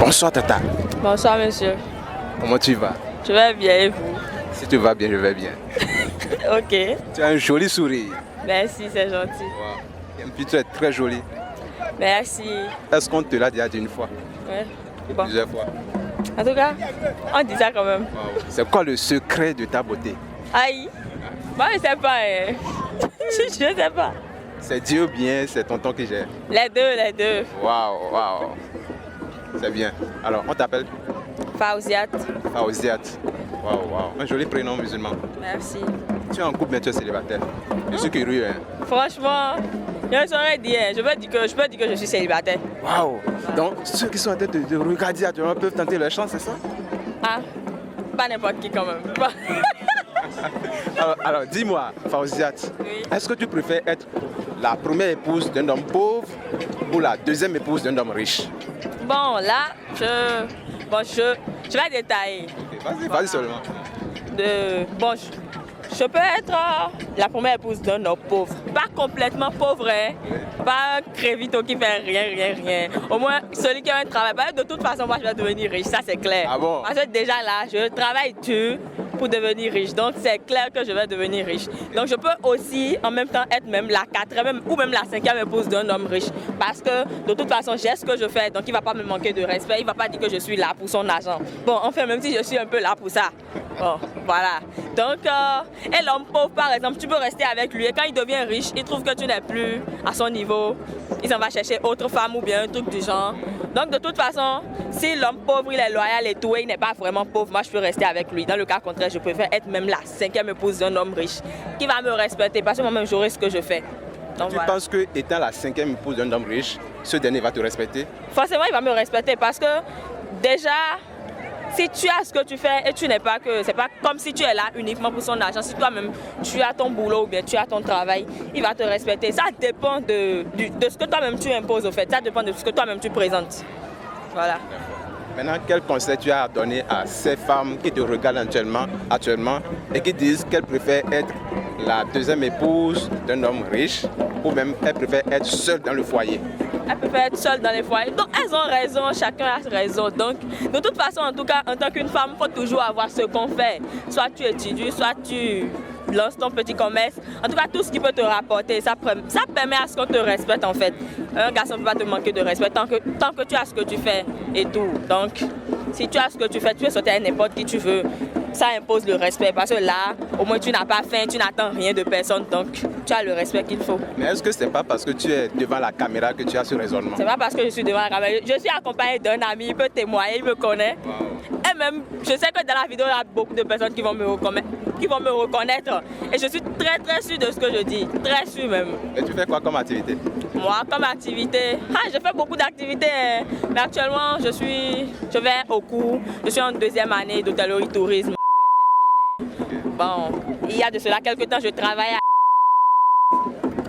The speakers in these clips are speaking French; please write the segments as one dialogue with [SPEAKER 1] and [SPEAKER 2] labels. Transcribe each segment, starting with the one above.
[SPEAKER 1] Bonsoir Tata.
[SPEAKER 2] Bonsoir monsieur.
[SPEAKER 1] Comment tu vas?
[SPEAKER 2] Je vais bien et vous?
[SPEAKER 1] Si tu vas bien, je vais bien.
[SPEAKER 2] Ok.
[SPEAKER 1] Tu as un joli sourire.
[SPEAKER 2] Merci, c'est gentil.
[SPEAKER 1] Wow. Et puis tu es très jolie.
[SPEAKER 2] Merci.
[SPEAKER 1] Est-ce qu'on te l'a déjà dit une fois?
[SPEAKER 2] Ouais. Bon.
[SPEAKER 1] Plusieurs fois.
[SPEAKER 2] En tout cas, on dit ça quand même.
[SPEAKER 1] Wow. C'est quoi le secret de ta beauté?
[SPEAKER 2] Aïe. Moi je sais pas. Je sais pas.
[SPEAKER 1] C'est Dieu ou bien c'est tonton qui gère?
[SPEAKER 2] Les deux.
[SPEAKER 1] Waouh, waouh. C'est bien. Alors, on t'appelle?
[SPEAKER 2] Fauziat.
[SPEAKER 1] Fauziat. Waouh, waouh. Un joli prénom musulman.
[SPEAKER 2] Merci.
[SPEAKER 1] Tu es en couple, mais tu es célibataire. Je suis curieux. Hein.
[SPEAKER 2] Franchement, je ne saurais dire. Je peux dire que je suis célibataire.
[SPEAKER 1] Waouh. Donc, ceux qui sont en train de regarder actuellement peuvent tenter leur chance, c'est ça?
[SPEAKER 2] Ah, pas n'importe qui quand même.
[SPEAKER 1] Alors dis-moi, Fauziat,
[SPEAKER 2] Oui.
[SPEAKER 1] est-ce que tu préfères être la première épouse d'un homme pauvre ou la deuxième épouse d'un homme riche?
[SPEAKER 2] Bon, là, je vais détailler.
[SPEAKER 1] Okay, vas-y seulement.
[SPEAKER 2] Je peux être la première épouse d'un homme pauvre. Pas complètement pauvre, hein? Pas un crévito qui fait rien. Au moins, celui qui a un travail. De toute façon, moi, je vais devenir riche, ça c'est clair.
[SPEAKER 1] Ah bon?
[SPEAKER 2] Parce que déjà là, je travaille dur pour devenir riche. Donc, c'est clair que je vais devenir riche. Donc, je peux aussi, en même temps, être même la quatrième ou même la cinquième épouse d'un homme riche. Parce que, de toute façon, j'ai ce que je fais. Donc, il ne va pas me manquer de respect. Il ne va pas dire que je suis là pour son argent. Bon, enfin, même si je suis un peu là pour ça. Bon, voilà. Donc, et l'homme pauvre, par exemple, tu peux rester avec lui. Et quand il devient riche, il trouve que tu n'es plus à son niveau. Il s'en va chercher autre femme ou bien un truc du genre. Donc, de toute façon, si l'homme pauvre, il est loyal et tout, et il n'est pas vraiment pauvre, moi, je peux rester avec lui. Dans le cas contraire, je préfère être même la cinquième épouse d'un homme riche qui va me respecter parce que moi-même, j'aurai ce que je fais. Donc,
[SPEAKER 1] tu penses que étant la cinquième épouse d'un homme riche, ce dernier va te respecter?
[SPEAKER 2] Forcément, il va me respecter parce que déjà, si tu as ce que tu fais et tu n'es pas que, c'est pas comme si tu es là uniquement pour son argent. Si toi-même tu as ton boulot ou bien tu as ton travail, il va te respecter. Ça dépend de ce que toi-même tu imposes au fait. Ça dépend de ce que toi-même tu présentes. Voilà.
[SPEAKER 1] Maintenant, quel conseil tu as à donner à ces femmes qui te regardent actuellement et qui disent qu'elles préfèrent être la deuxième épouse d'un homme riche ou même elles préfèrent être seules dans le foyer?
[SPEAKER 2] Elles peuvent être seules dans les foyers. Donc elles ont raison, chacun a raison. Donc de toute façon, en tout cas, en tant qu'une femme, il faut toujours avoir ce qu'on fait. Soit tu étudies, soit tu lances ton petit commerce. En tout cas, tout ce qui peut te rapporter, ça permet à ce qu'on te respecte en fait. Un garçon ne peut pas te manquer de respect tant que tu as ce que tu fais et tout. Donc si tu as ce que tu fais, tu peux sauter à n'importe qui tu veux. Ça impose le respect parce que là, au moins tu n'as pas faim, tu n'attends rien de personne, donc tu as le respect qu'il faut.
[SPEAKER 1] Mais est-ce que c'est pas parce que tu es devant la caméra que tu as ce raisonnement?
[SPEAKER 2] C'est pas parce que je suis devant la caméra. Je suis accompagnée d'un ami, il peut témoigner, il me connaît.
[SPEAKER 1] Wow.
[SPEAKER 2] Et même, je sais que dans la vidéo, il y a beaucoup de personnes qui vont me reconnaître. Et je suis très très sûre de ce que je dis, très sûre même.
[SPEAKER 1] Et tu fais quoi comme activité?
[SPEAKER 2] Moi, comme activité, je fais beaucoup d'activités. Hein. Mais actuellement, je vais au cours. Je suis en deuxième année d'hôtellerie-tourisme. Bon, il y a de cela quelques temps, je travaille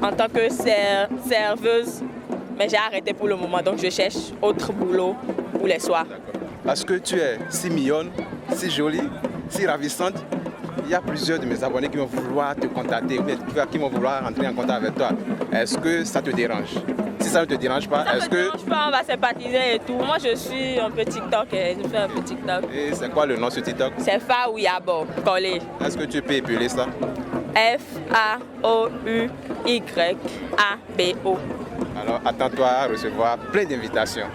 [SPEAKER 2] en tant que serveuse, mais j'ai arrêté pour le moment, donc je cherche autre boulot pour les soirs.
[SPEAKER 1] Parce que tu es si mignonne, si jolie, si ravissante, il y a plusieurs de mes abonnés qui vont vouloir te contacter, qui vont vouloir rentrer en contact avec toi. Est-ce que ça te dérange? Si ça ne te dérange pas, est-ce que...
[SPEAKER 2] Ça ne me dérange pas, on va sympathiser et tout. Moi, je suis un peu TikTok et je fais un peu TikTok.
[SPEAKER 1] Et c'est quoi le nom sur TikTok?
[SPEAKER 2] C'est Faouyabo, collé.
[SPEAKER 1] Est-ce que tu peux épeler ça?
[SPEAKER 2] Faouyabo.
[SPEAKER 1] Alors, attends-toi à recevoir plein d'invitations.